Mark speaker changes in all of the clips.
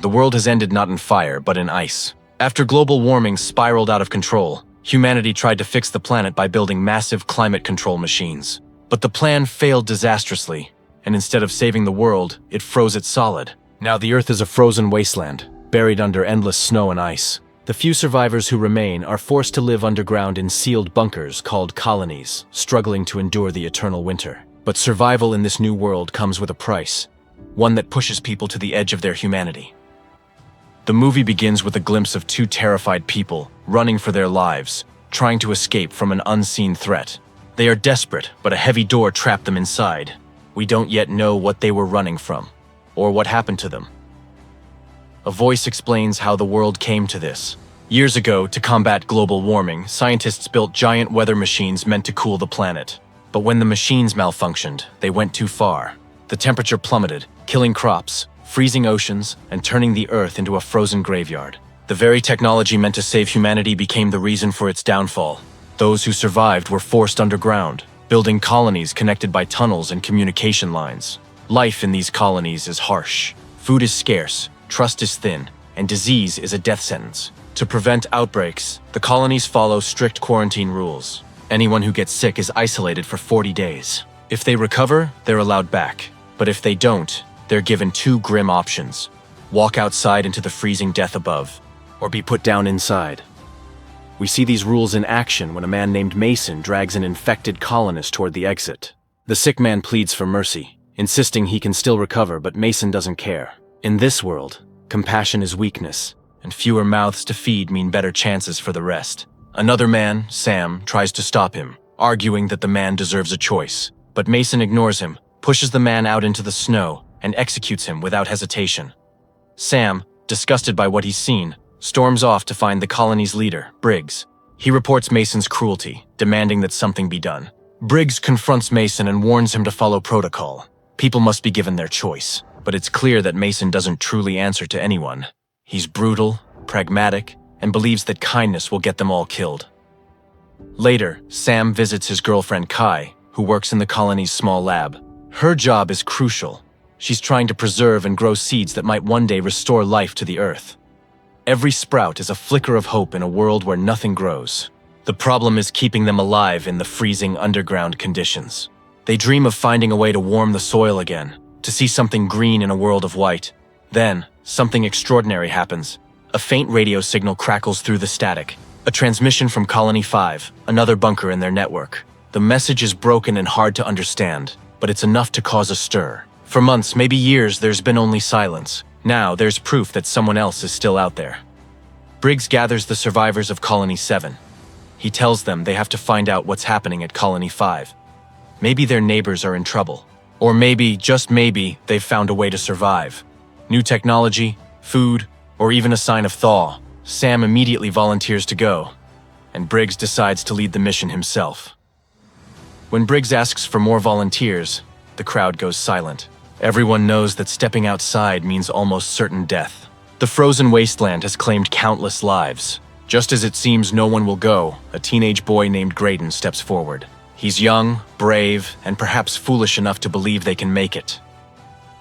Speaker 1: The world has ended not in fire, but in ice. After global warming spiraled out of control, humanity tried to fix the planet by building massive climate control machines. But the plan failed disastrously, and instead of saving the world, it froze it solid. Now the Earth is a frozen wasteland, buried under endless snow and ice. The few survivors who remain are forced to live underground in sealed bunkers called colonies, struggling to endure the eternal winter. But survival in this new world comes with a price, one that pushes people to the edge of their humanity. The movie begins with a glimpse of two terrified people running for their lives, trying to escape from an unseen threat. They are desperate, but a heavy door trapped them inside. We don't yet know what they were running from, or what happened to them. A voice explains how the world came to this. Years ago, to combat global warming, scientists built giant weather machines meant to cool the planet. But when the machines malfunctioned, they went too far. The temperature plummeted, killing crops, freezing oceans, and turning the Earth into a frozen graveyard. The very technology meant to save humanity became the reason for its downfall. Those who survived were forced underground, building colonies connected by tunnels and communication lines. Life in these colonies is harsh. Food is scarce, trust is thin, and disease is a death sentence. To prevent outbreaks, the colonies follow strict quarantine rules. Anyone who gets sick is isolated for 40 days. If they recover, they're allowed back. But if they don't, they're given two grim options: walk outside into the freezing death above, or be put down inside. We see these rules in action when a man named Mason drags an infected colonist toward the exit. The sick man pleads for mercy, insisting he can still recover, but Mason doesn't care. In this world, compassion is weakness, and fewer mouths to feed mean better chances for the rest. Another man, Sam, tries to stop him, arguing that the man deserves a choice. But Mason ignores him, pushes the man out into the snow, and executes him without hesitation. Sam, disgusted by what he's seen, storms off to find the colony's leader, Briggs. He reports Mason's cruelty, demanding that something be done. Briggs confronts Mason and warns him to follow protocol. People must be given their choice, but it's clear that Mason doesn't truly answer to anyone. He's brutal, pragmatic, and believes that kindness will get them all killed. Later, Sam visits his girlfriend Kai, who works in the colony's small lab. Her job is crucial. She's trying to preserve and grow seeds that might one day restore life to the Earth. Every sprout is a flicker of hope in a world where nothing grows. The problem is keeping them alive in the freezing underground conditions. They dream of finding a way to warm the soil again, to see something green in a world of white. Then, something extraordinary happens. A faint radio signal crackles through the static. A transmission from Colony 5, another bunker in their network. The message is broken and hard to understand, but it's enough to cause a stir. For months, maybe years, there's been only silence. Now, there's proof that someone else is still out there. Briggs gathers the survivors of Colony 7. He tells them they have to find out what's happening at Colony 5. Maybe their neighbors are in trouble. Or maybe, just maybe, they've found a way to survive. New technology, food, or even a sign of thaw. Sam immediately volunteers to go, and Briggs decides to lead the mission himself. When Briggs asks for more volunteers, the crowd goes silent. Everyone knows that stepping outside means almost certain death. The frozen wasteland has claimed countless lives. Just as it seems no one will go, a teenage boy named 𝗏𝗀𝗃 steps forward. He's young, brave, and perhaps foolish enough to believe they can make it.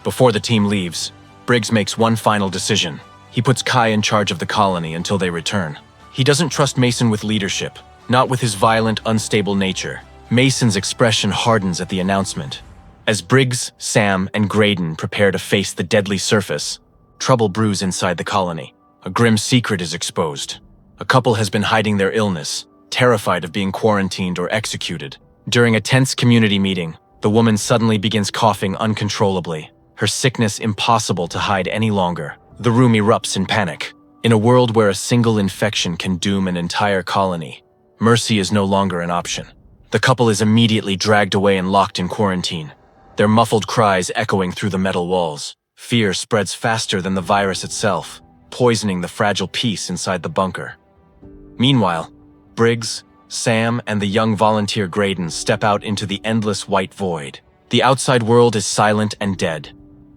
Speaker 1: Before the team leaves, Briggs makes one final decision. He puts Kai in charge of the colony until they return. He doesn't trust Mason with leadership, not with his violent, unstable nature. Mason's expression hardens at the announcement. As Briggs, Sam, and 𝗏𝗃𝗃 prepare to face the deadly surface, trouble brews inside the colony. A grim secret is exposed. A couple has been hiding their illness, terrified of being quarantined or executed. During a tense community meeting, the woman suddenly begins coughing uncontrollably, her sickness impossible to hide any longer. The room erupts in panic. In a world where a single infection can doom an entire colony, mercy is no longer an option. The couple is immediately dragged away and locked in quarantine, their muffled cries echoing through the metal walls. Fear spreads faster than the virus itself, poisoning the fragile peace inside the bunker. Meanwhile, Briggs, Sam, and the young volunteer 𝗏𝗃𝗃 step out into the endless white void. The outside world is silent and dead.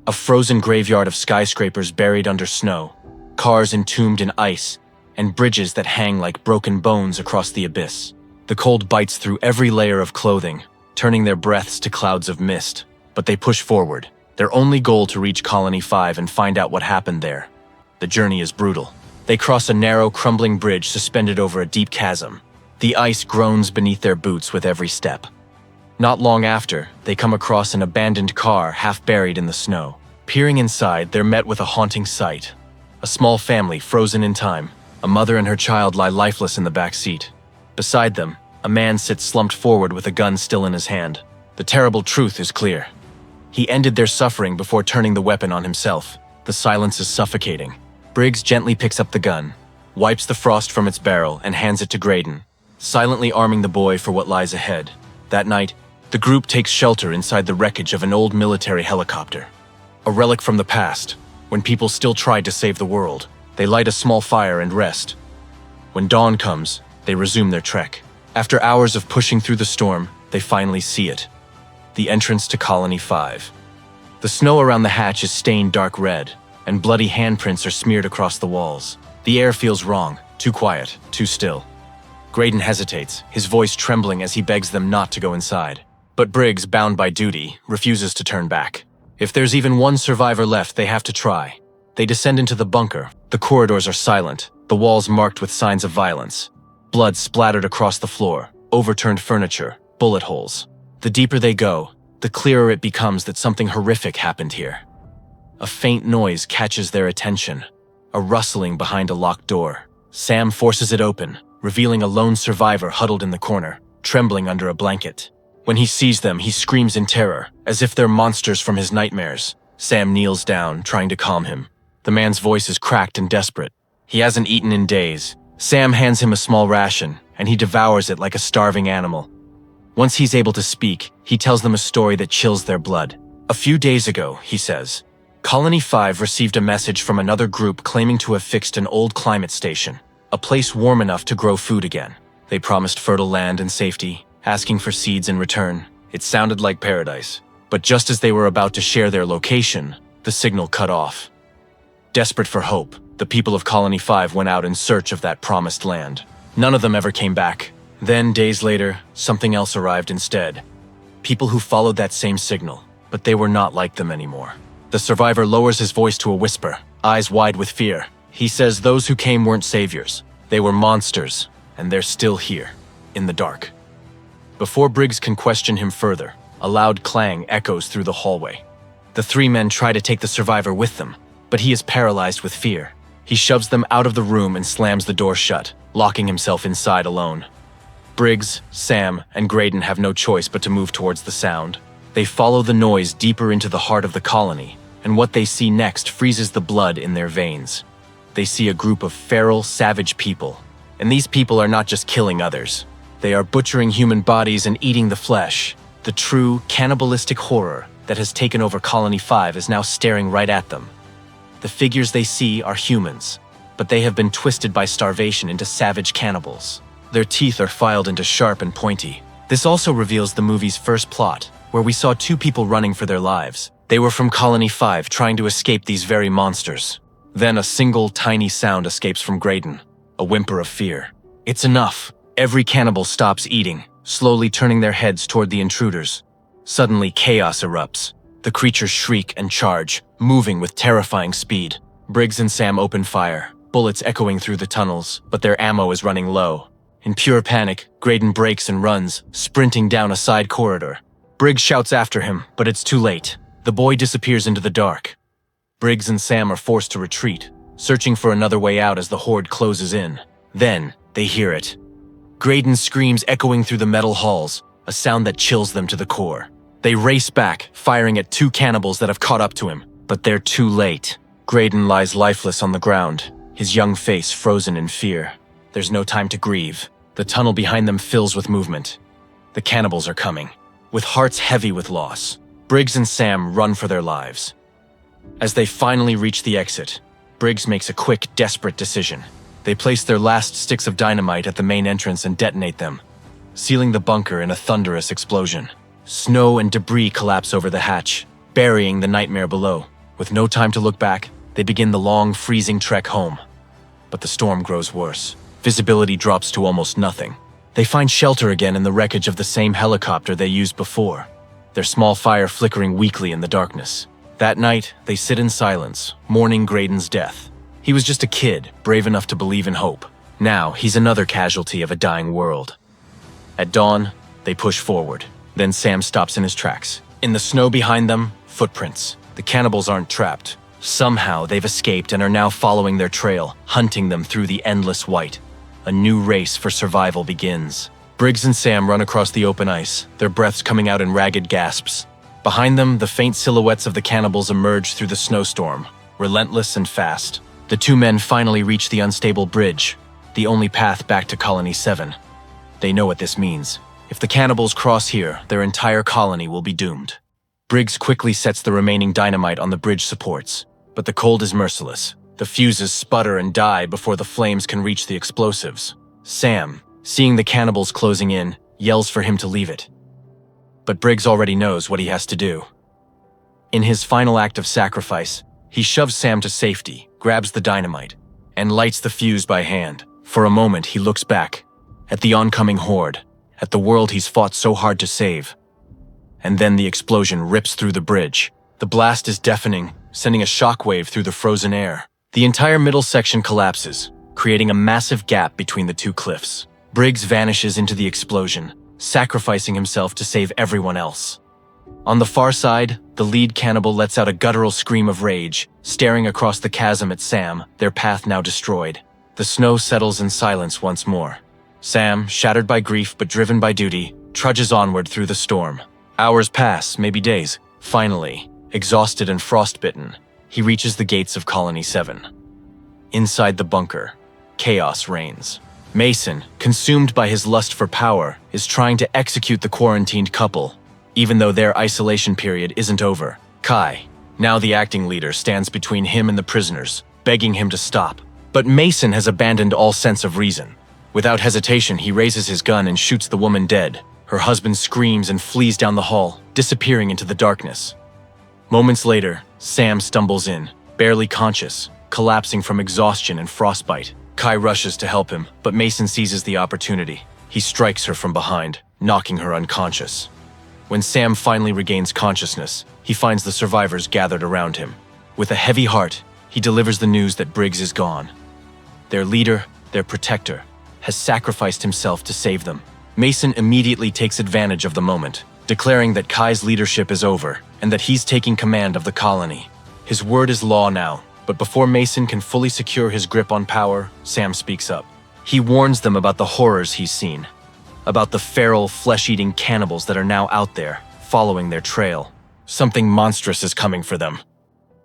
Speaker 1: A frozen graveyard of skyscrapers buried under snow, cars entombed in ice, and bridges that hang like broken bones across the abyss. The cold bites through every layer of clothing, turning their breaths to clouds of mist. But they push forward, their only goal to reach Colony 5 and find out what happened there. The journey is brutal. They cross a narrow, crumbling bridge suspended over a deep chasm. The ice groans beneath their boots with every step. Not long after, they come across an abandoned car half buried in the snow. Peering inside, they're met with a haunting sight. A small family frozen in time. A mother and her child lie lifeless in the back seat. Beside them, a man sits slumped forward with a gun still in his hand. The terrible truth is clear. He ended their suffering before turning the weapon on himself. The silence is suffocating. Briggs gently picks up the gun, wipes the frost from its barrel, and hands it to 𝗏𝗏𝗏𝗏, silently arming the boy for what lies ahead. That night, the group takes shelter inside the wreckage of an old military helicopter. A relic from the past, when people still tried to save the world. They light a small fire and rest. When dawn comes, they resume their trek. After hours of pushing through the storm, they finally see it. The entrance to Colony 5. The snow around the hatch is stained dark red, and bloody handprints are smeared across the walls. The air feels wrong, too quiet, too still. 𝗏𝗏𝗏𝗏 hesitates, his voice trembling as he begs them not to go inside. But Briggs, bound by duty, refuses to turn back. If there's even one survivor left, they have to try. They descend into the bunker. The corridors are silent, the walls marked with signs of violence. Blood splattered across the floor, overturned furniture, bullet holes. The deeper they go, the clearer it becomes that something horrific happened here. A faint noise catches their attention, a rustling behind a locked door. Sam forces it open, revealing a lone survivor huddled in the corner, trembling under a blanket. When he sees them, he screams in terror, as if they're monsters from his nightmares. Sam kneels down, trying to calm him. The man's voice is cracked and desperate. He hasn't eaten in days. Sam hands him a small ration, and he devours it like a starving animal. Once he's able to speak, he tells them a story that chills their blood. A few days ago, he says, Colony 5 received a message from another group claiming to have fixed an old climate station, a place warm enough to grow food again. They promised fertile land and safety, asking for seeds in return. It sounded like paradise. But just as they were about to share their location, the signal cut off. Desperate for hope, the people of Colony 5 went out in search of that promised land. None of them ever came back. Then, days later, something else arrived instead. People who followed that same signal, but they were not like them anymore. The survivor lowers his voice to a whisper, eyes wide with fear. He says those who came weren't saviors. They were monsters, and they're still here, in the dark. Before Briggs can question him further, a loud clang echoes through the hallway. The three men try to take the survivor with them, but he is paralyzed with fear. He shoves them out of the room and slams the door shut, locking himself inside alone. Briggs, Sam, and 𝗏𝗏𝗏𝗏 have no choice but to move towards the sound. They follow the noise deeper into the heart of the colony, and what they see next freezes the blood in their veins. They see a group of feral, savage people. And these people are not just killing others. They are butchering human bodies and eating the flesh. The true, cannibalistic horror that has taken over Colony 5 is now staring right at them. The figures they see are humans, but they have been twisted by starvation into savage cannibals. Their teeth are filed into sharp and pointy. This also reveals the movie's first plot, where we saw two people running for their lives. They were from Colony 5, trying to escape these very monsters. Then a single, tiny sound escapes from 𝗏𝗏𝗏𝗏, a whimper of fear. It's enough. Every cannibal stops eating, slowly turning their heads toward the intruders. Suddenly, chaos erupts. The creatures shriek and charge, moving with terrifying speed. Briggs and Sam open fire, bullets echoing through the tunnels, but their ammo is running low. In pure panic, 𝗏𝗏𝗏𝗏𝗏 breaks and runs, sprinting down a side corridor. Briggs shouts after him, but it's too late. The boy disappears into the dark. Briggs and Sam are forced to retreat, searching for another way out as the horde closes in. Then, they hear it. 𝗏𝗏𝗏𝗏𝗏 screams echoing through the metal halls, a sound that chills them to the core. They race back, firing at two cannibals that have caught up to him, but they're too late. 𝗏𝗏𝗏𝗏𝗏 lies lifeless on the ground, his young face frozen in fear. There's no time to grieve. The tunnel behind them fills with movement. The cannibals are coming. With hearts heavy with loss, Briggs and Sam run for their lives. As they finally reach the exit, Briggs makes a quick, desperate decision. They place their last sticks of dynamite at the main entrance and detonate them, sealing the bunker in a thunderous explosion. Snow and debris collapse over the hatch, burying the nightmare below. With no time to look back, they begin the long, freezing trek home. But the storm grows worse. Visibility drops to almost nothing. They find shelter again in the wreckage of the same helicopter they used before, their small fire flickering weakly in the darkness. That night, they sit in silence, mourning 𝗏𝗏𝗏𝗏𝗏's death. He was just a kid, brave enough to believe in hope. Now, he's another casualty of a dying world. At dawn, they push forward. Then Sam stops in his tracks. In the snow behind them, footprints. The cannibals aren't trapped. Somehow, they've escaped and are now following their trail, hunting them through the endless white. A new race for survival begins. Briggs and Sam run across the open ice, their breaths coming out in ragged gasps. Behind them, the faint silhouettes of the cannibals emerge through the snowstorm, relentless and fast. The two men finally reach the unstable bridge, the only path back to Colony 7. They know what this means. If the cannibals cross here, their entire colony will be doomed. Briggs quickly sets the remaining dynamite on the bridge supports, but the cold is merciless. The fuses sputter and die before the flames can reach the explosives. Sam, seeing the cannibals closing in, yells for him to leave it. But Briggs already knows what he has to do. In his final act of sacrifice, he shoves Sam to safety, grabs the dynamite, and lights the fuse by hand. For a moment, he looks back, at the oncoming horde, at the world he's fought so hard to save. And then the explosion rips through the bridge. The blast is deafening, sending a shockwave through the frozen air. The entire middle section collapses, creating a massive gap between the two cliffs. Briggs vanishes into the explosion, sacrificing himself to save everyone else. On the far side, the lead cannibal lets out a guttural scream of rage, staring across the chasm at Sam, their path now destroyed. The snow settles in silence once more. Sam, shattered by grief but driven by duty, trudges onward through the storm. Hours pass, maybe days. Finally, exhausted and frostbitten, he reaches the gates of Colony 7. Inside the bunker, chaos reigns. Mason, consumed by his lust for power, is trying to execute the quarantined couple, even though their isolation period isn't over. Kai, now the acting leader, stands between him and the prisoners, begging him to stop. But Mason has abandoned all sense of reason. Without hesitation, he raises his gun and shoots the woman dead. Her husband screams and flees down the hall, disappearing into the darkness. Moments later, Sam stumbles in, barely conscious, collapsing from exhaustion and frostbite. Kai rushes to help him, but Mason seizes the opportunity. He strikes her from behind, knocking her unconscious. When Sam finally regains consciousness, he finds the survivors gathered around him. With a heavy heart, he delivers the news that Briggs is gone. Their leader, their protector, has sacrificed himself to save them. Mason immediately takes advantage of the moment, declaring that Kai's leadership is over and that he's taking command of the colony. His word is law now, but before Mason can fully secure his grip on power, Sam speaks up. He warns them about the horrors he's seen, about the feral, flesh-eating cannibals that are now out there, following their trail. Something monstrous is coming for them.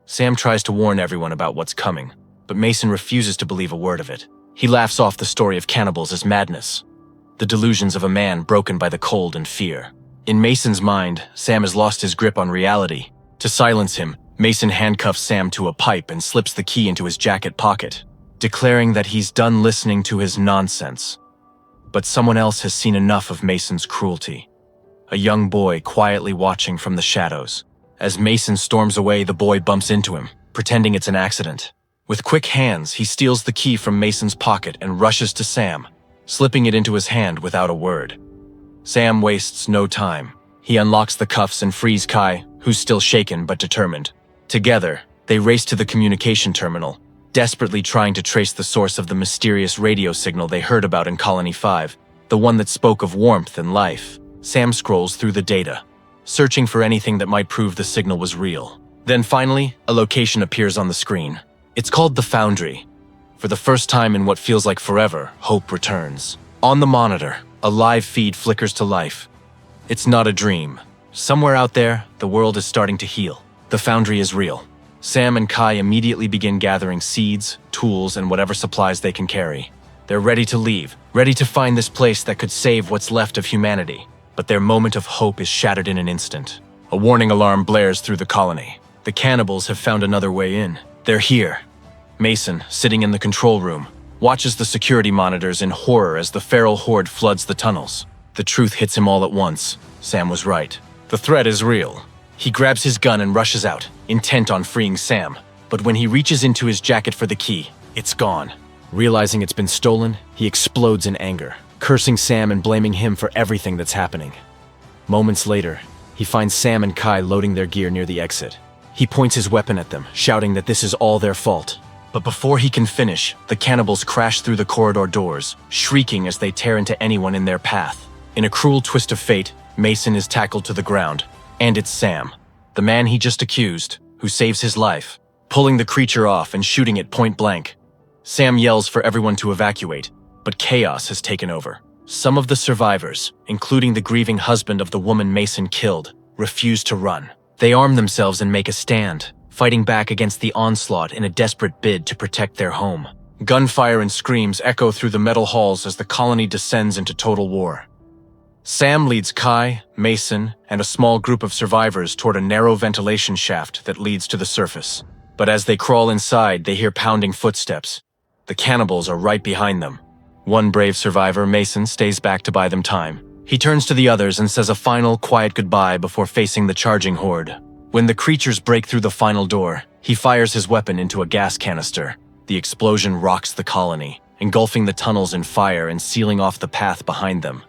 Speaker 1: Sam tries to warn everyone about what's coming, but Mason refuses to believe a word of it. He laughs off the story of cannibals as madness, the delusions of a man broken by the cold and fear. In Mason's mind, Sam has lost his grip on reality. To silence him, Mason handcuffs Sam to a pipe and slips the key into his jacket pocket, declaring that he's done listening to his nonsense. But someone else has seen enough of Mason's cruelty. A young boy quietly watching from the shadows. As Mason storms away, the boy bumps into him, pretending it's an accident. With quick hands, he steals the key from Mason's pocket and rushes to Sam, slipping it into his hand without a word. Sam wastes no time. He unlocks the cuffs and frees Kai, who's still shaken but determined. Together, they race to the communication terminal, desperately trying to trace the source of the mysterious radio signal they heard about in Colony 5, the one that spoke of warmth and life. Sam scrolls through the data, searching for anything that might prove the signal was real. Then finally, a location appears on the screen. It's called the Foundry. For the first time in what feels like forever, hope returns. On the monitor, a live feed flickers to life. It's not a dream. Somewhere out there, the world is starting to heal. The Foundry is real. Sam and Kai immediately begin gathering seeds, tools, and whatever supplies they can carry. They're ready to leave, ready to find this place that could save what's left of humanity. But their moment of hope is shattered in an instant. A warning alarm blares through the colony. The cannibals have found another way in. They're here. Mason, sitting in the control room, watches the security monitors in horror as the feral horde floods the tunnels. The truth hits him all at once. Sam was right. The threat is real. He grabs his gun and rushes out, intent on freeing Sam. But when he reaches into his jacket for the key, it's gone. Realizing it's been stolen, he explodes in anger, cursing Sam and blaming him for everything that's happening. Moments later, he finds Sam and Kai loading their gear near the exit. He points his weapon at them, shouting that this is all their fault. But before he can finish, the cannibals crash through the corridor doors, shrieking as they tear into anyone in their path. In a cruel twist of fate, Mason is tackled to the ground. And it's Sam, the man he just accused, who saves his life, pulling the creature off and shooting it point blank. Sam yells for everyone to evacuate, but chaos has taken over. Some of the survivors, including the grieving husband of the woman Mason killed, refuse to run. They arm themselves and make a stand, fighting back against the onslaught in a desperate bid to protect their home. Gunfire and screams echo through the metal halls as the colony descends into total war. Sam leads Kai, Mason, and a small group of survivors toward a narrow ventilation shaft that leads to the surface. But as they crawl inside, they hear pounding footsteps. The cannibals are right behind them. One brave survivor, Mason, stays back to buy them time. He turns to the others and says a final, quiet goodbye before facing the charging horde. When the creatures break through the final door, he fires his weapon into a gas canister. The explosion rocks the colony, engulfing the tunnels in fire and sealing off the path behind them.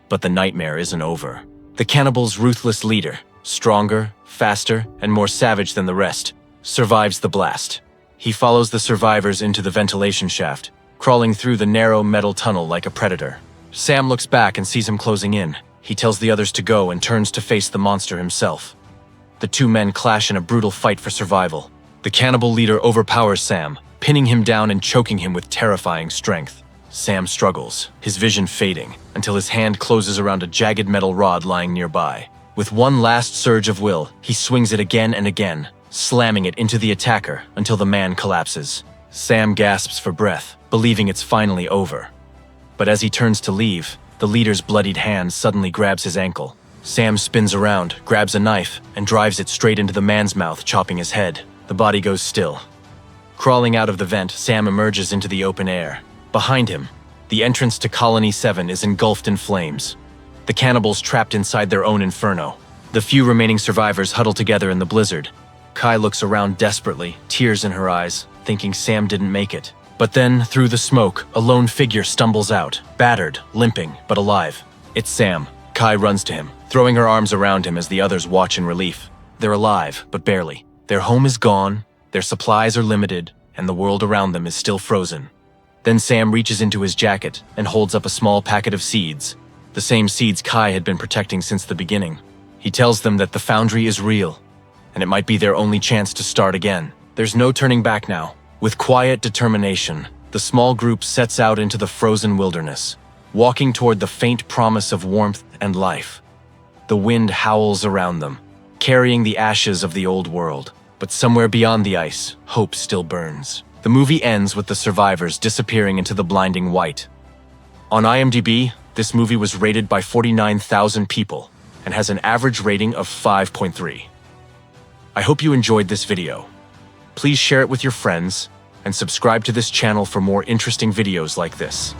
Speaker 1: But the nightmare isn't over. The cannibals' ruthless leader, stronger, faster, and more savage than the rest, survives the blast. He follows the survivors into the ventilation shaft, crawling through the narrow metal tunnel like a predator. Sam looks back and sees him closing in. He tells the others to go and turns to face the monster himself. The two men clash in a brutal fight for survival. The cannibal leader overpowers Sam, pinning him down and choking him with terrifying strength. Sam struggles, his vision fading, until his hand closes around a jagged metal rod lying nearby. With one last surge of will, he swings it again and again, slamming it into the attacker until the man collapses. Sam gasps for breath, believing it's finally over. But as he turns to leave, the leader's bloodied hand suddenly grabs his ankle. Sam spins around, grabs a knife, and drives it straight into the man's mouth, chopping his head. The body goes still. Crawling out of the vent, Sam emerges into the open air. Behind him, the entrance to Colony 7 is engulfed in flames. The cannibals trapped inside their own inferno. The few remaining survivors huddle together in the blizzard. Kai looks around desperately, tears in her eyes, thinking Sam didn't make it. But then, through the smoke, a lone figure stumbles out, battered, limping, but alive. It's Sam. Kai runs to him, throwing her arms around him as the others watch in relief. They're alive, but barely. Their home is gone, their supplies are limited, and the world around them is still frozen. Then Sam reaches into his jacket and holds up a small packet of seeds, the same seeds Kai had been protecting since the beginning. He tells them that the foundry is real, and it might be their only chance to start again. There's no turning back now. With quiet determination, the small group sets out into the frozen wilderness, walking toward the faint promise of warmth and life. The wind howls around them, carrying the ashes of the old world. But somewhere beyond the ice, hope still burns. The movie ends with the survivors disappearing into the blinding white. On IMDb, this movie was rated by 49,000 people and has an average rating of 5.3. I hope you enjoyed this video. Please share it with your friends and subscribe to this channel for more interesting videos like this.